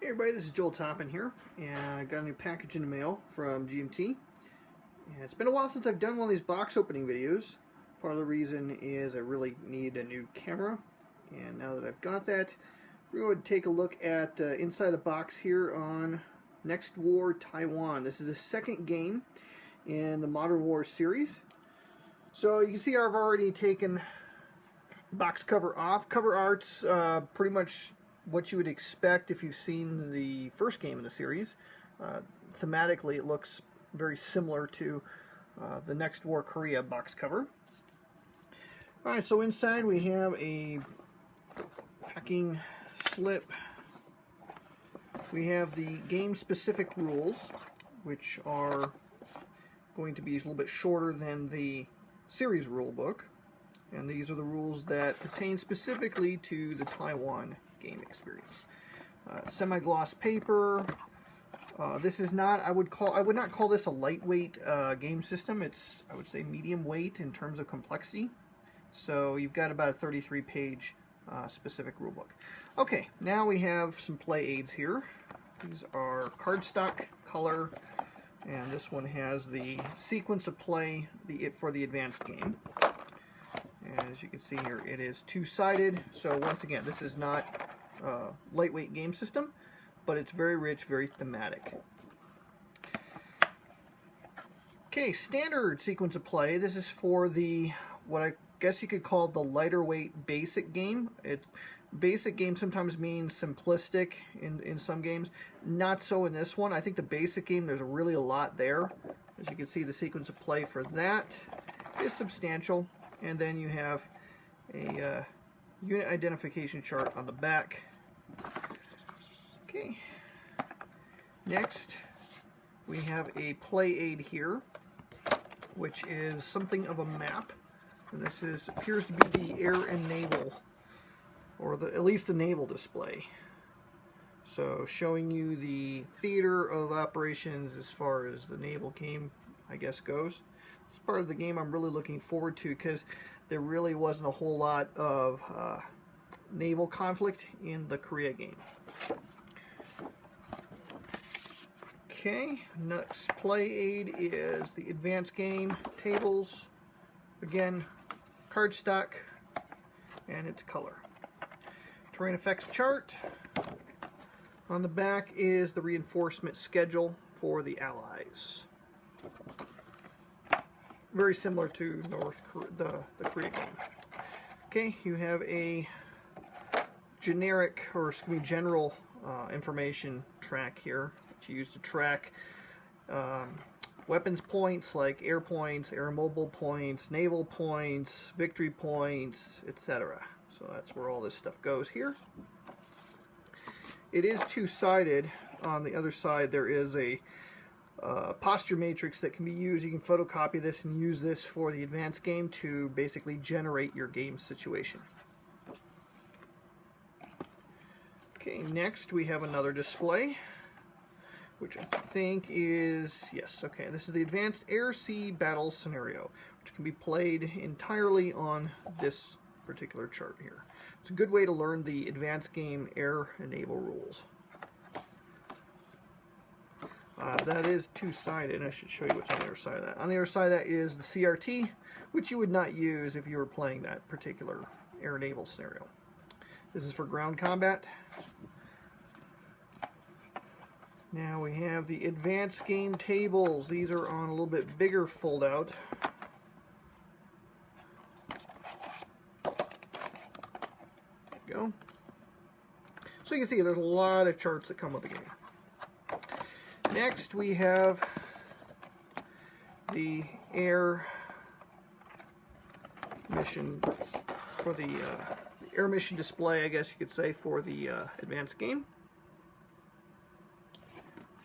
Hey everybody, this is Joel Toppin here, and I got a new package in the mail from GMT. And it's been a while since I've done one of these box opening videos. Part of the reason is I really need a new camera, and now that I've got that, we're going to take a look at inside the box here on Next War Taiwan. This is the second game in the Modern War series. So you can see I've already taken the box cover off. Cover art's pretty much what you would expect if you've seen the first game in the series. Thematically, it looks very similar to the Next War Korea box cover. Alright, so inside we have a packing slip. We have the game-specific rules, which are going to be a little bit shorter than the series rule book. And these are the rules that pertain specifically to the Taiwan game experience. Semi-gloss paper. This is not, I would not call this a lightweight game system. It's, I would say, medium weight in terms of complexity. So you've got about a 33-page specific rulebook. Okay, now we have some play aids here. These are cardstock color, and this one has the sequence of play for the advanced game. And as you can see here, it is two-sided. So once again, this is not a lightweight game system, but it's very rich, very thematic. Okay, standard sequence of play. This is for the, what I guess you could call the lighter weight basic game. Basic game sometimes means simplistic in some games. Not so in this one. I think the basic game, there's really a lot there. As you can see, the sequence of play for that is substantial. And then you have a unit identification chart on the back. Okay. Next, we have a play aid here, which is something of a map. And this appears to be the air and naval, or at least the naval display. So showing you the theater of operations as far as the naval game, I guess, goes. It's part of the game I'm really looking forward to because there really wasn't a whole lot of naval conflict in the Korea game. Okay, next play aid is the advanced game tables. Again, cardstock, and its color. Terrain effects chart. On the back is the reinforcement schedule for the Allies. Very similar to the Korea game. Okay, you have a generic, or excuse me, general information track here to use to track weapons points like air points, air mobile points, naval points, victory points, etc. So that's where all this stuff goes here. It is two-sided. On the other side there is a posture matrix that can be used. You can photocopy this and use this for the advanced game to basically generate your game situation. Okay, next we have another display, which I think is, yes, okay, this is the advanced air-sea battle scenario, which can be played entirely on this particular chart here. It's a good way to learn the advanced game air and naval rules. That is two-sided. I should show you what's on the other side of that. On the other side of that is the CRT, which you would not use if you were playing that particular air-naval scenario. This is for ground combat. Now we have the advanced game tables. These are on a little bit bigger fold-out. There you go. So you can see there's a lot of charts that come with the game. Next we have the air mission, for the air mission display, I guess you could say, for the advanced game.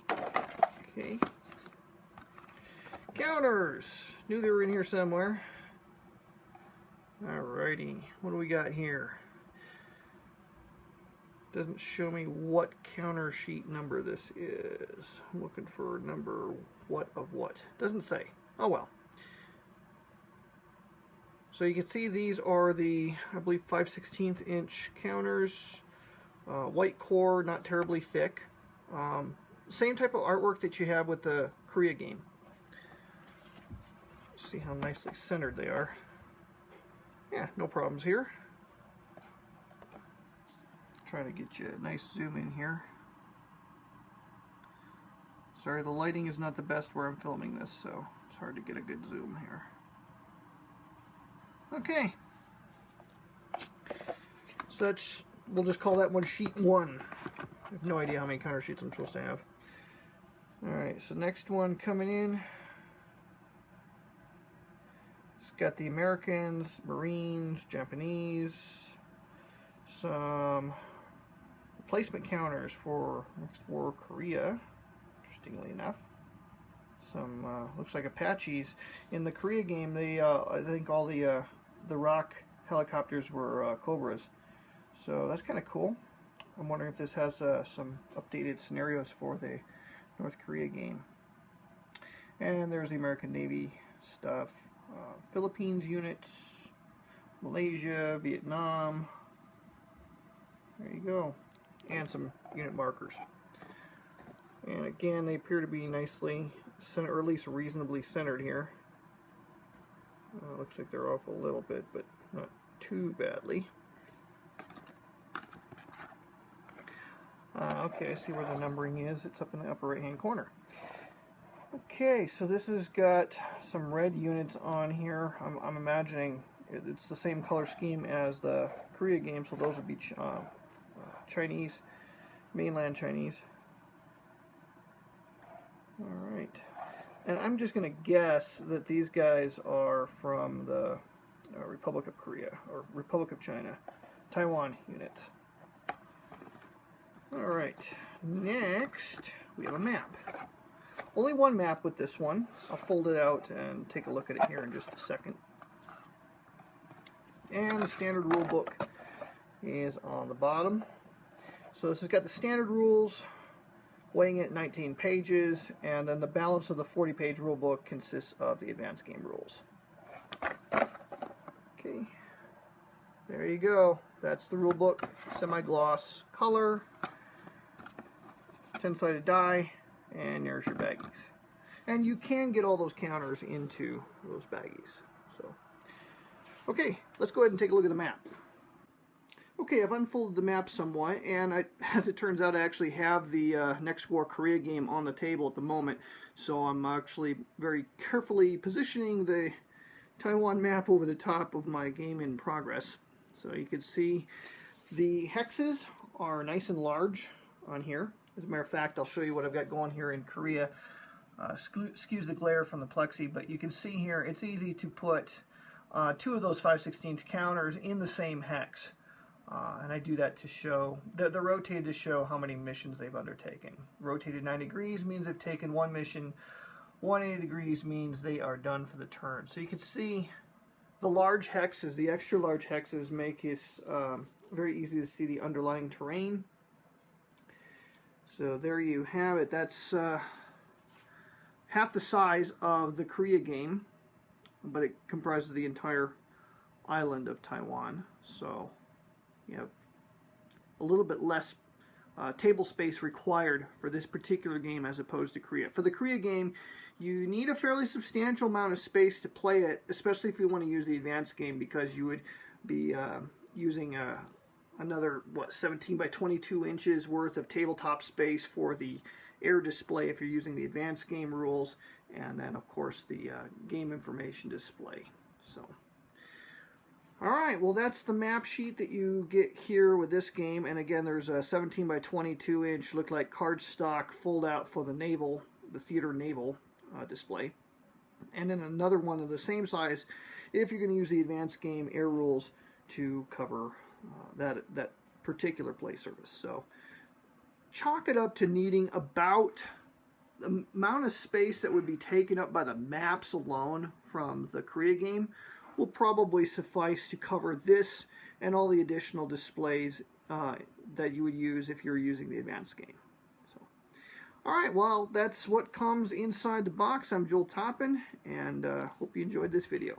Okay. Counters! Knew they were in here somewhere. Alrighty, what do we got here? Doesn't show me what counter sheet number this is. I'm looking for number what of what. Doesn't say. Oh well. So you can see these are the, I believe, 5/16 inch counters White core, not terribly thick. Same type of artwork that you have with the Korea game. See how nicely centered they are. Yeah, no problems here. Try to get you a nice zoom in here. Sorry, the lighting is not the best where I'm filming this, so it's hard to get a good zoom here. Okay. So that's, we'll just call that one sheet 1. I have no idea how many counter sheets I'm supposed to have. Alright, so next one coming in. It's got the Americans, Marines, Japanese, some replacement counters for next war Korea, interestingly enough. Some looks like Apaches. In the Korea game, they I think all the Rock helicopters were Cobras, so that's kind of cool. I'm wondering if this has some updated scenarios for the North Korea game. And there's the American Navy stuff. Philippines units, Malaysia, Vietnam. There you go. And some unit markers. And again, they appear to be nicely centered, or at least reasonably centered here. Looks like they're off a little bit, but not too badly. Okay, I see where the numbering is. It's up in the upper right-hand corner. Okay, so this has got some red units on here. I'm imagining it's the same color scheme as the Korea game, so those would be Chinese, mainland Chinese. Alright, and I'm just going to guess that these guys are from the Republic of Korea, or Republic of China, Taiwan units. Alright, next we have a map. Only one map with this one. I'll fold it out and take a look at it here in just a second. And the standard rule book is on the bottom. So this has got the standard rules, weighing it at 19 pages, and then the balance of the 40-page rule book consists of the advanced game rules. Okay, there you go. That's the rule book, semi-gloss color, 10-sided die, and there's your baggies. And you can get all those counters into those baggies. So, okay, let's go ahead and take a look at the map. Okay, I've unfolded the map somewhat, and as it turns out, I actually have the Next War Korea game on the table at the moment. So I'm actually very carefully positioning the Taiwan map over the top of my game in progress. So you can see the hexes are nice and large on here. As a matter of fact, I'll show you what I've got going here in Korea. Excuse the glare from the plexi, but you can see here it's easy to put 2 of those 5/16 counters in the same hex. And I do that to show, they're rotated to show how many missions they've undertaken. Rotated 90 degrees means they've taken one mission. 180 degrees means they are done for the turn. So you can see the large hexes, the extra large hexes make it very easy to see the underlying terrain. So there you have it. That's half the size of the Korea game, but it comprises the entire island of Taiwan. So you have a little bit less table space required for this particular game as opposed to Korea. For the Korea game, you need a fairly substantial amount of space to play it, especially if you want to use the advanced game, because you would be using another 17 by 22 inches worth of tabletop space for the air display if you're using the advanced game rules, and then of course the game information display. So alright, well that's the map sheet that you get here with this game, and again there's a 17 by 22 inch look like cardstock fold out for the theater naval display, and then another one of the same size if you're going to use the advanced game air rules to cover that particular play surface. So chalk it up to needing about the amount of space that would be taken up by the maps alone from the Korea game will probably suffice to cover this and all the additional displays that you would use if you're using the advanced game. So, alright, well that's what comes inside the box. I'm Joel Toppin, and hope you enjoyed this video.